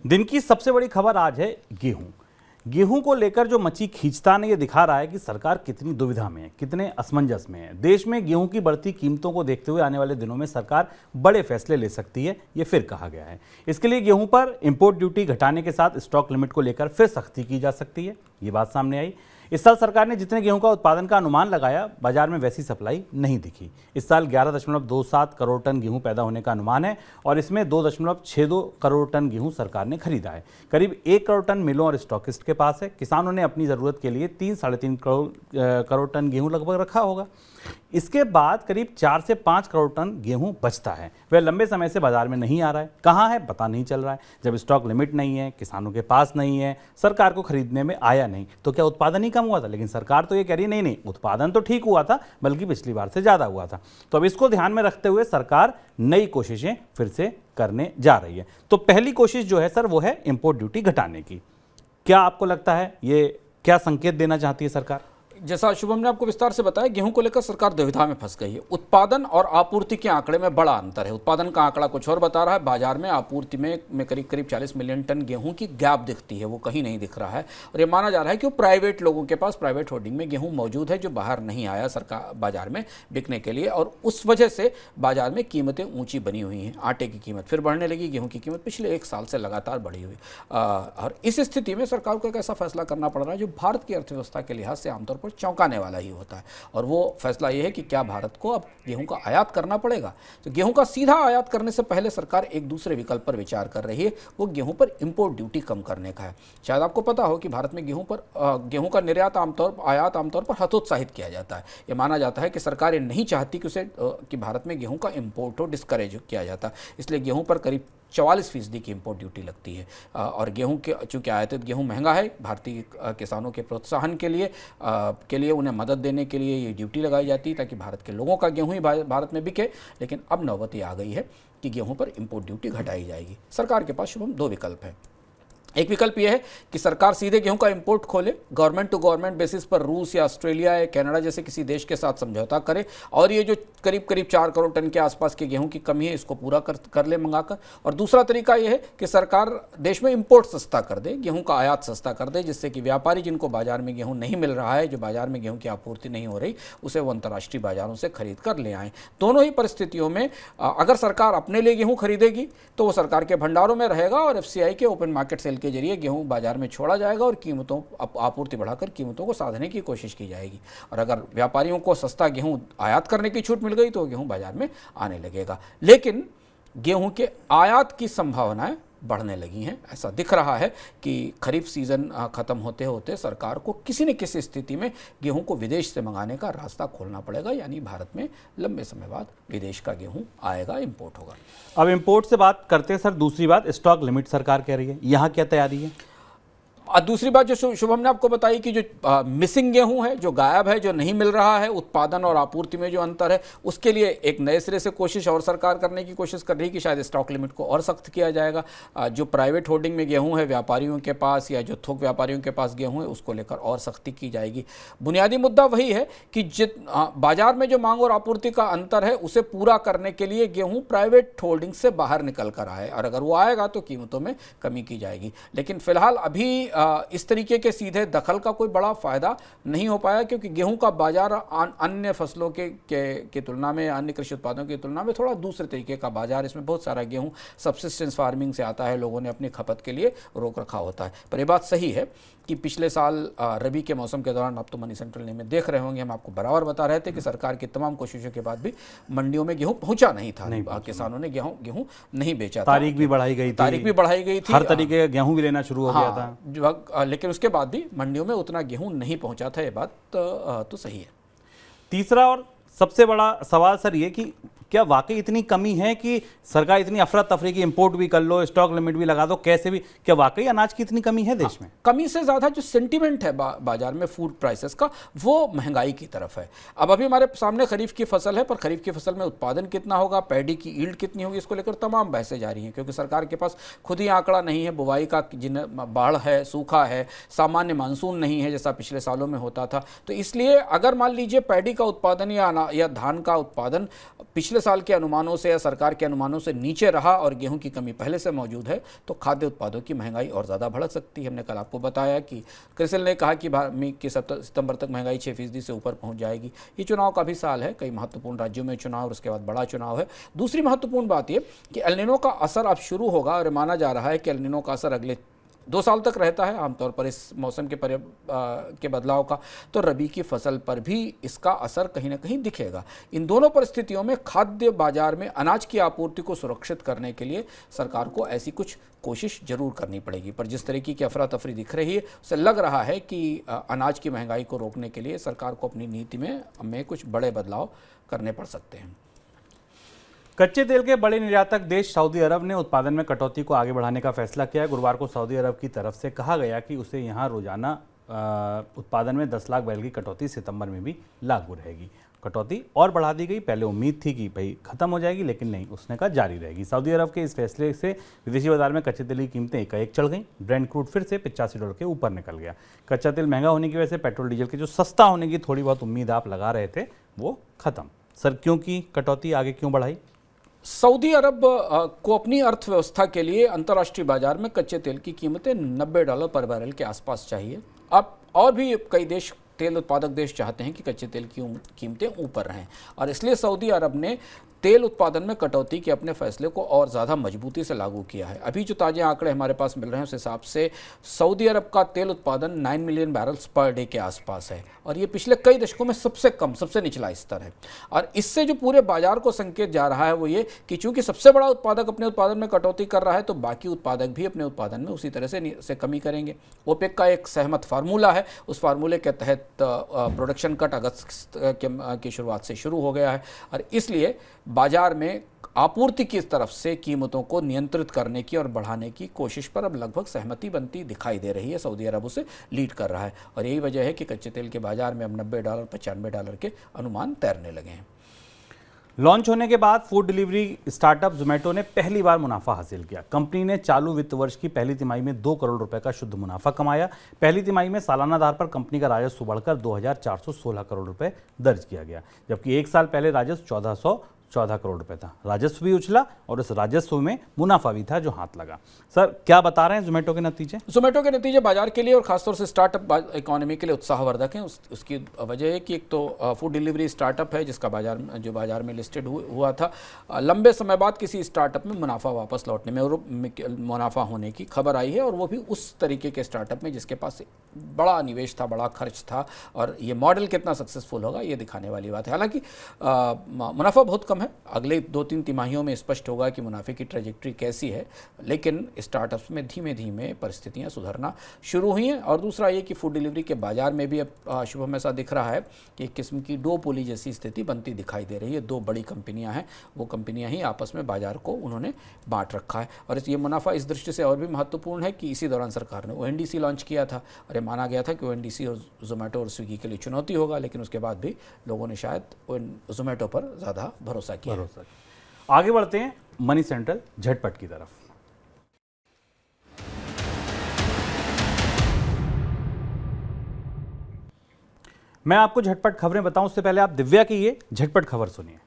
दिन की सबसे बड़ी खबर आज है गेहूं। गेहूं को लेकर जो मची खींचतान है, ये दिखा रहा है कि सरकार कितनी दुविधा में है, कितने असमंजस में है। देश में गेहूं की बढ़ती कीमतों को देखते हुए आने वाले दिनों में सरकार बड़े फैसले ले सकती है, ये फिर कहा गया है। इसके लिए गेहूं पर इंपोर्ट ड्यूटी घटाने के साथ स्टॉक लिमिट को लेकर फिर सख्ती की जा सकती है, ये बात सामने आई। इस साल सरकार ने जितने गेहूं का उत्पादन का अनुमान लगाया, बाजार में वैसी सप्लाई नहीं दिखी। इस साल 11.27 करोड़ टन गेहूं पैदा होने का अनुमान है और इसमें 2.62 करोड़ टन गेहूं सरकार ने खरीदा है। करीब 1 करोड़ टन मिलों और स्टॉकिस्ट के पास है। किसानों ने अपनी ज़रूरत के लिए 3-3.5 करोड़ टन गेहूं लगभग रखा होगा। इसके बाद करीब 4 से 5 करोड़ टन गेहूं बचता है, वह लंबे समय से बाजार में नहीं आ रहा है। कहाँ है पता नहीं चल रहा है। जब स्टॉक लिमिट नहीं है, किसानों के पास नहीं है, सरकार को खरीदने में आया नहीं, तो क्या उत्पादन ही कम हुआ था? लेकिन सरकार तो ये कह रही नहीं, उत्पादन तो ठीक हुआ था, बल्कि पिछली बार से ज़्यादा हुआ था। तो अब इसको ध्यान में रखते हुए सरकार नई कोशिशें फिर से करने जा रही है। तो पहली कोशिश जो है सर, वो है इंपोर्ट ड्यूटी घटाने की। क्या आपको लगता है ये क्या संकेत देना चाहती है सरकार? जैसा शुभम ने आपको विस्तार से बताया, गेहूं को लेकर सरकार दुविधा में फंस गई है। उत्पादन और आपूर्ति के आंकड़े में बड़ा अंतर है। उत्पादन का आंकड़ा कुछ और बता रहा है, बाजार में आपूर्ति में करीब 40 मिलियन टन गेहूं की गैप दिखती है, वो कहीं नहीं दिख रहा है। और ये माना जा रहा है कि वो प्राइवेट लोगों के पास, प्राइवेट होल्डिंग में गेहूं मौजूद है जो बाहर नहीं आया सरकार बाजार में बिकने के लिए, और उस वजह से बाजार में कीमतें ऊंची बनी हुई हैं। आटे की कीमत फिर बढ़ने लगी, गेहूँ की कीमत पिछले 1 साल से लगातार बढ़ी हुई। और इस स्थिति में सरकार को एक ऐसा फैसला करना पड़ रहा है जो भारत की अर्थव्यवस्था के लिहाज से आमतौर पर चौंकाने वाला होता है। और वो फैसला ये है कि क्या भारत को अब गेहूं का आयात करना पड़ेगा। तो गेहूं का सीधा आयात करने से पहले सरकार एक दूसरे विकल्प पर विचार कर रही है, वो गेहूं पर इंपोर्ट ड्यूटी कम करने का है। शायद आपको पता हो कि भारत में गेहूं का निर्यात आयात आमतौर पर हतोत्साहित किया जाता है। ये माना जाता है कि सरकार ये नहीं चाहती कि भारत में गेहूं का इंपोर्ट हो डिस्करेज किया जाता, इसलिए गेहूं पर करीब 44% की इंपोर्ट ड्यूटी लगती है। और गेहूं के चूँकि आयातित गेहूं महंगा है, भारतीय किसानों के प्रोत्साहन के लिए उन्हें मदद देने के लिए ये ड्यूटी लगाई जाती है ताकि भारत के लोगों का गेहूं ही भारत में बिके। लेकिन अब नौबत ये आ गई है कि गेहूं पर इंपोर्ट ड्यूटी घटाई जाएगी। सरकार के पास शुभम 2 विकल्प हैं। एक विकल्प यह है कि सरकार सीधे गेहूं का इंपोर्ट खोले, गवर्नमेंट टू गवर्नमेंट बेसिस पर रूस या ऑस्ट्रेलिया या कनाडा जैसे किसी देश के साथ समझौता करे और ये जो करीब 4 करोड़ टन के आसपास के गेहूं की कमी है इसको पूरा कर ले मंगाकर। और दूसरा तरीका यह है कि सरकार देश में इंपोर्ट सस्ता कर दे, गेहूं का आयात सस्ता कर दे, जिससे कि व्यापारी जिनको बाजार में गेहूं नहीं मिल रहा है, जो बाजार में गेहूं की आपूर्ति नहीं हो रही, उसे वो अंतर्राष्ट्रीय बाजारों से खरीद कर ले आएँ। दोनों ही परिस्थितियों में अगर सरकार अपने लिए गेहूँ खरीदेगी तो वो सरकार के भंडारों में रहेगा और FCI के ओपन मार्केट सेल के जरिए गेहूं बाजार में छोड़ा जाएगा और आपूर्ति बढ़ाकर कीमतों को साधने की कोशिश की जाएगी। और अगर व्यापारियों को सस्ता गेहूं आयात करने की छूट मिल गई तो गेहूं बाजार में आने लगेगा। लेकिन गेहूं के आयात की संभावनाएं बढ़ने लगी हैं। ऐसा दिख रहा है कि खरीफ सीजन खत्म होते होते सरकार को किसी न किसी स्थिति में गेहूं को विदेश से मंगाने का रास्ता खोलना पड़ेगा, यानी भारत में लंबे समय बाद विदेश का गेहूं आएगा, इंपोर्ट होगा। अब इंपोर्ट से बात करते हैं सर, दूसरी बात स्टॉक लिमिट सरकार कह रही है, यहाँ क्या तैयारी है? दूसरी बात जो शुभम ने आपको बताई कि जो मिसिंग गेहूं है, जो गायब है, जो नहीं मिल रहा है, उत्पादन और आपूर्ति में जो अंतर है, उसके लिए एक नए सिरे से कोशिश और सरकार करने की कोशिश कर रही है कि शायद स्टॉक लिमिट को और सख्त किया जाएगा। जो प्राइवेट होल्डिंग में गेहूं है व्यापारियों के पास या जो थोक व्यापारियों के पास गेहूं है, उसको लेकर और सख्ती की जाएगी। बुनियादी मुद्दा वही है कि बाजार में जो मांग और आपूर्ति का अंतर है उसे पूरा करने के लिए गेहूँ प्राइवेट होल्डिंग से बाहर निकल कर आए, और अगर वो आएगा तो कीमतों में कमी की जाएगी। लेकिन फिलहाल अभी इस तरीके के सीधे दखल का कोई बड़ा फायदा नहीं हो पाया, क्योंकि गेहूं का बाजार अन्य फसलों के तुलना में, अन्य कृषि उत्पादों की तुलना में थोड़ा दूसरे तरीके का बाजार। इसमें बहुत सारा गेहूं सब्सिस्टेंस फार्मिंग से आता है, लोगों ने अपनी खपत के लिए रोक रखा होता है। पर यह बात सही है कि पिछले साल रबी के मौसम के दौरान, आप तो मनी सेंट्रल में देख रहे होंगे, हम आपको बराबर बता रहे थे कि सरकार की तमाम कोशिशों के बाद भी मंडियों में गेहूं पहुंचा नहीं था, किसानों ने गेहूं नहीं बेचा था। तारीख भी बढ़ाई गई थी, हर तरीके का गेहूं भी लेना शुरू हो गया था, लेकिन उसके बाद भी मंडियों में उतना गेहूं नहीं पहुंचा था। ये बात तो सही है। तीसरा और सबसे बड़ा सवाल सर ये कि क्या वाकई इतनी कमी है कि सरकार इतनी अफरा तफरी की, इंपोर्ट भी कर लो, स्टॉक लिमिट भी लगा दो, कैसे भी, क्या वाकई अनाज की इतनी कमी है देश में? कमी से ज़्यादा जो सेंटीमेंट है बाजार में फूड प्राइसेस का, वो महंगाई की तरफ है। अब अभी हमारे सामने खरीफ की फसल है, पर खरीफ की फसल में उत्पादन कितना होगा, पैडी की ईल्ड कितनी होगी, इसको लेकर तमाम बहसें जारी हैं, क्योंकि सरकार के पास खुद ही आंकड़ा नहीं है बुवाई का, जिन्हें बाढ़ है, सूखा है, सामान्य मानसून नहीं है जैसा पिछले सालों में होता था। तो इसलिए अगर मान लीजिए पैडी का उत्पादन या धान का उत्पादन पिछले साल के अनुमानों से या सरकार के अनुमानों से नीचे रहा और गेहूं की कमी पहले से मौजूद है, तो खाद्य उत्पादों की महंगाई और ज़्यादा भड़क सकती है। हमने कल आपको बताया कि क्रिसिल ने कहा कि सितंबर तक महंगाई 6% से ऊपर पहुंच जाएगी। ये चुनाव का भी साल है, कई महत्वपूर्ण राज्यों में चुनाव और उसके बाद बड़ा चुनाव है। दूसरी महत्वपूर्ण बात ये कि एल नीनो का असर अब शुरू होगा और माना जा रहा है कि एल नीनो का असर अगले 2 साल तक रहता है आमतौर पर इस मौसम के बदलाव का, तो रबी की फसल पर भी इसका असर कहीं ना कहीं दिखेगा। इन दोनों परिस्थितियों में खाद्य बाजार में अनाज की आपूर्ति को सुरक्षित करने के लिए सरकार को ऐसी कुछ कोशिश जरूर करनी पड़ेगी, पर जिस तरीके की अफरा तफरी दिख रही है उससे लग रहा है कि अनाज की महंगाई को रोकने के लिए सरकार को अपनी नीति में कुछ बड़े बदलाव करने पड़ सकते हैं। कच्चे तेल के बड़े निर्यातक देश सऊदी अरब ने उत्पादन में कटौती को आगे बढ़ाने का फैसला किया है। गुरुवार को सऊदी अरब की तरफ से कहा गया कि उसे यहां रोजाना उत्पादन में 10 लाख बैरल की कटौती सितंबर में भी लागू रहेगी। कटौती और बढ़ा दी गई। पहले उम्मीद थी कि भाई खत्म हो जाएगी, लेकिन नहीं, उसने कहा जारी रहेगी। सऊदी अरब के इस फैसले से विदेशी बाजार में कच्चे तेल की कीमतें एकाएक चढ़ गईं। ब्रेंट क्रूड फिर से $85 के ऊपर निकल गया। कच्चा तेल महंगा होने की वजह से पेट्रोल डीजल के जो सस्ता होने की थोड़ी बहुत उम्मीद आप लगा रहे थे, वो खत्म। सर, क्यों की कटौती आगे क्यों बढ़ाई? सऊदी अरब को अपनी अर्थव्यवस्था के लिए अंतर्राष्ट्रीय बाजार में कच्चे तेल की कीमतें $90 पर बैरल के आसपास चाहिए। अब और भी कई देश, तेल उत्पादक देश, चाहते हैं कि कच्चे तेल की कीमतें ऊपर रहें, और इसलिए सऊदी अरब ने तेल उत्पादन में कटौती के अपने फैसले को और ज़्यादा मजबूती से लागू किया है। अभी जो ताज़े आंकड़े हमारे पास मिल रहे हैं उस हिसाब से सऊदी अरब का तेल उत्पादन 9 मिलियन बैरल्स पर डे के आसपास है, और ये पिछले कई दशकों में सबसे कम, सबसे निचला स्तर है। और इससे जो पूरे बाजार को संकेत जा रहा है वो ये कि चूंकि सबसे बड़ा उत्पादक अपने उत्पादन में कटौती कर रहा है, तो बाकी उत्पादक भी अपने उत्पादन में उसी तरह से कमी करेंगे। ओपेक का एक सहमत फार्मूला है, उस फार्मूले के तहत प्रोडक्शन कट अगस्त की शुरुआत से शुरू हो गया है, और इसलिए बाजार में आपूर्ति की तरफ से कीमतों को नियंत्रित करने की और बढ़ाने की कोशिश पर अब लगभग सहमति बनती दिखाई दे रही है। सऊदी अरब उसे लीड कर रहा है, और यही वजह है कि कच्चे तेल के बाजार में अब $90, $95 के अनुमान तैरने लगे हैं। लॉन्च होने के बाद फूड डिलीवरी स्टार्टअप जोमेटो ने पहली बार मुनाफा हासिल किया। कंपनी ने चालू वित्त वर्ष की पहली तिमाही में 2 करोड़ रुपए का शुद्ध मुनाफा कमाया। पहली तिमाही में सालाना आधार पर कंपनी का राजस्व बढ़कर 2,416 करोड़ रुपए दर्ज किया गया, जबकि 1 साल पहले राजस्व 1,414 करोड़ रुपए था। राजस्व भी उछला और इस राजस्व में मुनाफा भी था जो हाथ लगा। सर, क्या बता रहे हैं जोमेटो के नतीजे? जोमेटो के नतीजे बाजार के लिए और खासतौर से स्टार्टअप इकोनॉमी के लिए उत्साहवर्धक हैं। उसकी वजह है कि एक तो फूड डिलीवरी स्टार्टअप है जिसका बाजार में लिस्टेड हुआ था। लंबे समय बाद किसी स्टार्टअप में मुनाफा वापस लौटने में मुनाफा होने की खबर आई है, और वो भी उस तरीके के स्टार्टअप में जिसके पास बड़ा निवेश था, बड़ा खर्च था, और ये मॉडल कितना सक्सेसफुल होगा ये दिखाने वाली बात है। हालांकि मुनाफा बहुत कम है, अगले 2-3 तिमाहियों में स्पष्ट होगा कि मुनाफे की ट्रेजेक्ट्री कैसी है, लेकिन स्टार्टअप्स में धीमे धीमे परिस्थितियां सुधरना शुरू हुई हैं। और दूसरा ये कि फूड डिलीवरी के बाजार में भी अब शुभम ऐसा दिख रहा है कि एक किस्म की डुओपोली जैसी स्थिति बनती दिखाई दे रही है। 2 बड़ी कंपनियां हैं, वो कंपनियां ही आपस में बाजार को उन्होंने बांट रखा है, और ये मुनाफा इस दृष्टि से और भी महत्वपूर्ण है कि इसी दौरान सरकार ने ONDC लॉन्च किया था, और ये माना गया था कि ONDC और जोमेटो और स्विगी के लिए चुनौती होगा, लेकिन उसके बाद भी लोगों ने शायद जोमेटो पर ज़्यादा भरोसा किया। आगे बढ़ते हैं मनी सेंट्रल झटपट की तरफ। मैं आपको झटपट खबरें बताऊं उससे पहले आप दिव्या की ये झटपट खबर सुनिए।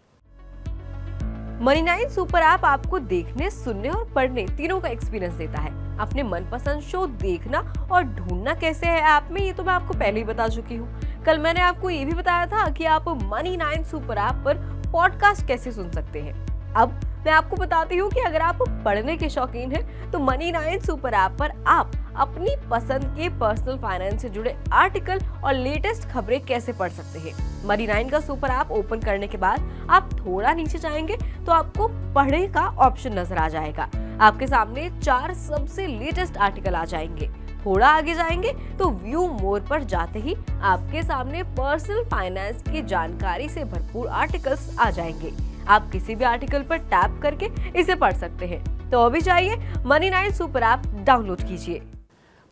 मनी 9 सुपर ऐप आपको देखने, सुनने और पढ़ने तीनों का एक्सपीरियंस देता है। अपने मनपसंद शो देखना और ढूंढना कैसे है ऐप में, ये तो मैं आपको पहले ही बता चुकी हूँ। कल मैंने आपको ये भी बताया था कि आप मनी 9 सुपर ऐप पर पॉडकास्ट कैसे सुन सकते हैं। अब मैं आपको बताती हूँ कि अगर आप पढ़ने के शौकीन हैं तो मनी 9 सुपर ऐप पर आप अपनी पसंद के पर्सनल फाइनेंस से जुड़े आर्टिकल और लेटेस्ट खबरें कैसे पढ़ सकते हैं। मनी 9 का सुपर ऐप ओपन करने के बाद आप थोड़ा नीचे जाएंगे तो आपको पढ़ने का ऑप्शन नजर आ जाएगा। आपके सामने 4 सबसे लेटेस्ट आर्टिकल आ जाएंगे। थोड़ा आगे जाएंगे तो व्यू मोर पर जाते ही आपके सामने पर्सनल फाइनेंस की जानकारी से भरपूर आर्टिकल्स आ जाएंगे। आप किसी भी आर्टिकल पर टैप करके इसे पढ़ सकते हैं। तो अभी जाइए मनी 9 सुपर ऐप डाउनलोड कीजिए।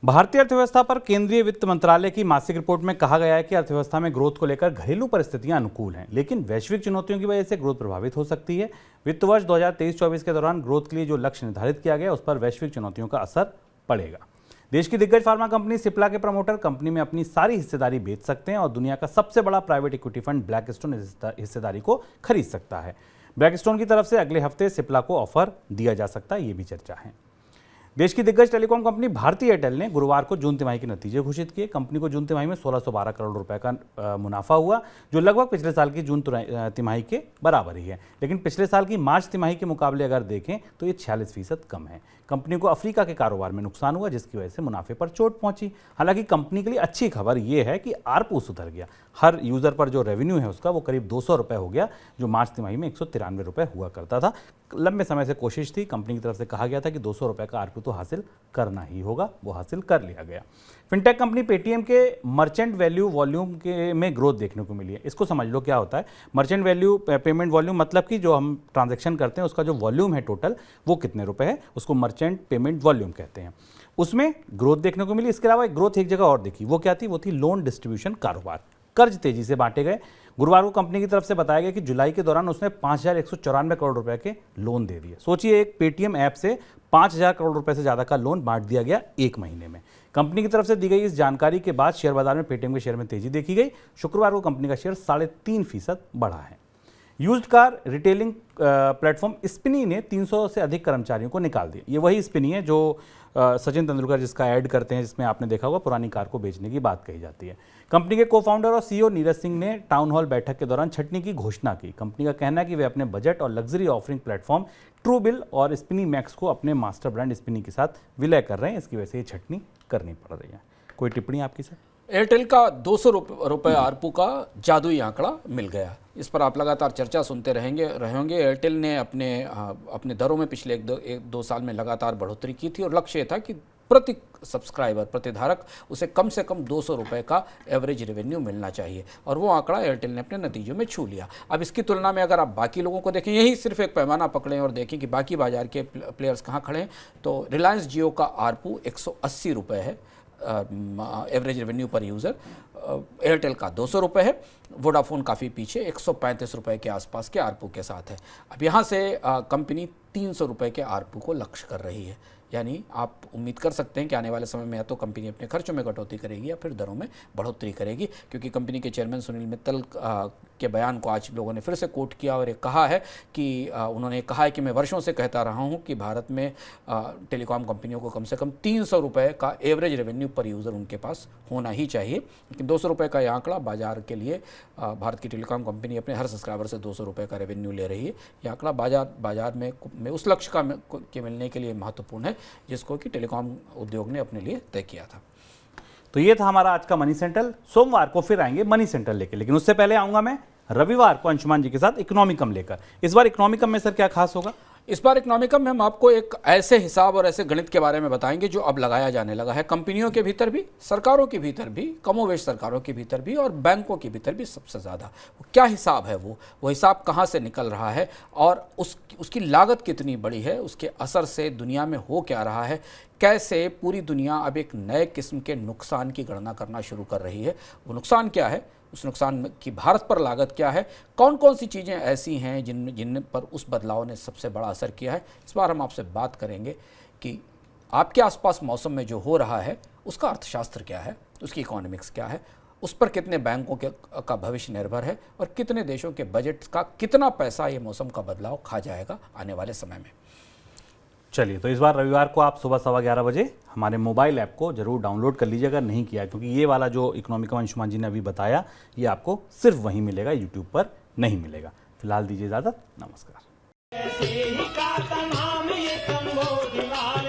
भारतीय अर्थव्यवस्था पर केंद्रीय वित्त मंत्रालय की मासिक रिपोर्ट में कहा गया है कि अर्थव्यवस्था में ग्रोथ को लेकर घरेलू परिस्थितियां अनुकूल हैं, लेकिन वैश्विक चुनौतियों की वजह से ग्रोथ प्रभावित हो सकती है। वित्त वर्ष 2023-24 के दौरान ग्रोथ के लिए जो लक्ष्य निर्धारित किया गया उस पर वैश्विक चुनौतियों का असर पड़ेगा। देश की दिग्गज फार्मा कंपनी सिप्ला के प्रमोटर कंपनी में अपनी सारी हिस्सेदारी बेच सकते हैं और दुनिया का सबसे बड़ा प्राइवेट इक्विटी फंड ब्लैकस्टोन हिस्सेदारी को खरीद सकता है। ब्लैकस्टोन की तरफ से अगले हफ्ते सिप्ला को ऑफर दिया जा सकता है, ये भी चर्चा है। देश की दिग्गज टेलीकॉम कंपनी भारती एयरटेल ने गुरुवार को जून तिमाही के नतीजे घोषित किए। कंपनी को जून तिमाही में 1612 करोड़ रुपए का मुनाफा हुआ, जो लगभग पिछले साल की जून तिमाही के बराबर ही है। लेकिन पिछले साल की मार्च तिमाही के मुकाबले अगर देखें तो ये 46% कम है। कंपनी को अफ्रीका के कारोबार में नुकसान हुआ, जिसकी वजह से मुनाफे पर चोट पहुंची। हालांकि कंपनी के लिए अच्छी खबर यह है कि आरपू सुधर गया। हर यूजर पर जो रेवेन्यू है उसका वो करीब 200 रुपये हो गया, जो मार्च तिमाही में 193 रुपये हुआ करता था। लंबे समय से कोशिश थी, कंपनी की तरफ से कहा गया था कि 200 रुपये का आरपू तो हासिल करना ही होगा, वो हासिल कर लिया गया। फिनटेक कंपनी पेटीएम के मर्चेंट वैल्यू वॉल्यूम के में ग्रोथ देखने को मिली है। इसको समझ लो क्या होता है। मर्चेंट वैल्यू पेमेंट वॉल्यूम मतलब कि जो हम ट्रांजैक्शन करते हैं उसका जो वॉल्यूम है टोटल वो कितने रुपए है, उसको मर्चेंट पेमेंट वॉल्यूम कहते हैं। उसमें ग्रोथ देखने को मिली। इसके अलावा एक ग्रोथ एक जगह और देखी, वो क्या थी? वो थी लोन डिस्ट्रीब्यूशन कारोबार। कर्ज तेजी से बांटे गए। गुरुवार को कंपनी की तरफ से बताया गया कि जुलाई के दौरान उसने 5194 करोड़ रुपए के लोन दे दिए। सोचिए, एक पेटीएम ऐप से 5000 करोड़ रुपए से ज्यादा का लोन बांट दिया गया एक महीने में। कंपनी की तरफ से दी गई इस जानकारी के बाद शेयर बाजार में पेटीएम के शेयर में तेजी देखी गई। शुक्रवार को कंपनी का शेयर 3.5% बढ़ा है। Used car retailing platform Spinny ने 300 से अधिक कर्मचारियों को निकाल दिया। ये वही स्पिनी है जो सचिन तेंदुलकर जिसका ऐड करते हैं, जिसमें आपने देखा होगा पुरानी कार को बेचने की बात कही जाती है। कंपनी के को फाउंडर और सीईओ नीरज सिंह ने टाउन हॉल बैठक के दौरान छटनी की घोषणा की। कंपनी का कहना है कि वे अपने बजट और लग्जरी ऑफरिंग प्लेटफॉर्म ट्रूबिल और स्पिनी मैक्स को अपने मास्टर ब्रांड स्पिनी के साथ विलय कर रहे हैं। इसकी वजह से ये छटनी करनी पड़ रही है। कोई टिप्पणी आपकी सर? एयरटेल का 200 रुपये आरपू का जादुई आंकड़ा मिल गया। इस पर आप लगातार चर्चा सुनते रहेंगे। एयरटेल ने अपने दरों में पिछले एक दो साल में लगातार बढ़ोतरी की थी और लक्ष्य था कि प्रति सब्सक्राइबर, प्रतिधारक उसे कम से कम 200 रुपये का एवरेज रेवेन्यू मिलना चाहिए, और वो आंकड़ा एयरटेल ने अपने नतीजों में छू लिया। अब इसकी तुलना में अगर आप बाकी लोगों को देखें, यही सिर्फ एक पैमाना पकड़ें और देखें कि बाकी बाजार के प्लेयर्स कहाँ खड़े हैं, तो रिलायंस जियो का आरपू 180 रुपये है एवरेज रेवेन्यू पर यूज़र। एयरटेल का 200 रुपये है। वोडाफोन काफ़ी पीछे 135 रुपये के आसपास के आरपू के साथ है। अब यहाँ से कंपनी 300 रुपये के आरपू को लक्ष्य कर रही है। यानी आप उम्मीद कर सकते हैं कि आने वाले समय में या तो कंपनी अपने खर्चों में कटौती करेगी या फिर दरों में बढ़ोतरी करेगी, क्योंकि कंपनी के चेयरमैन सुनील मित्तल के बयान को आज लोगों ने फिर से कोट किया और एक कहा है कि उन्होंने कहा है कि मैं वर्षों से कहता रहा हूं कि भारत में टेलीकॉम कंपनियों को कम से कम 300 रुपये का एवरेज रेवेन्यू पर यूज़र उनके पास होना ही चाहिए। लेकिन 200 रुपये का यह आंकड़ा बाजार के लिए, भारत की टेलीकॉम कंपनी अपने हर सब्सक्राइबर से 200 रुपये का रेवेन्यू ले रही है। यह आंकड़ा बाजार में उस लक्ष्य के मिलने के लिए महत्वपूर्ण है जिसको कि टेलीकॉम उद्योग ने अपने लिए तय किया था। तो ये था हमारा आज का मनी सेंट्रल। सोमवार को फिर आएंगे मनी सेंट्रल लेकर, लेकिन उससे पहले आऊंगा मैं रविवार को अंशुमान जी के साथ इकोनॉमिकम लेकर। इस बार इकोनॉमिकम में सर क्या खास होगा? इस बार इकोनॉमिकम में हम आपको एक ऐसे हिसाब और ऐसे गणित के बारे में बताएंगे जो अब लगाया जाने लगा है कंपनियों के भीतर भी, सरकारों के भीतर भी, कमोवेश सरकारों के भीतर भी और बैंकों के भीतर भी सबसे ज़्यादा। क्या हिसाब है वो हिसाब कहाँ से निकल रहा है और उसकी लागत कितनी बड़ी है, उसके असर से दुनिया में हो क्या रहा है, कैसे पूरी दुनिया अब एक नए किस्म के नुकसान की गणना करना शुरू कर रही है। वो नुकसान क्या है, उस नुकसान की भारत पर लागत क्या है, कौन कौन सी चीज़ें ऐसी हैं जिन पर उस बदलाव ने सबसे बड़ा असर किया है। इस बार हम आपसे बात करेंगे कि आपके आसपास मौसम में जो हो रहा है उसका अर्थशास्त्र क्या है, उसकी इकोनॉमिक्स क्या है, उस पर कितने बैंकों का भविष्य निर्भर है और कितने देशों के बजट का कितना पैसा ये मौसम का बदलाव खा जाएगा आने वाले समय में। चलिए, तो इस बार रविवार को आप सुबह 11:15 बजे हमारे मोबाइल ऐप को जरूर डाउनलोड कर लीजिएगा, नहीं किया, क्योंकि ये वाला जो इकोनॉमिकम अंशुमान जी ने अभी बताया ये आपको सिर्फ वहीं मिलेगा, यूट्यूब पर नहीं मिलेगा। फिलहाल दीजिए इजाज़त, नमस्कार। ऐसे ही का तमाम ये कम्बोज लाल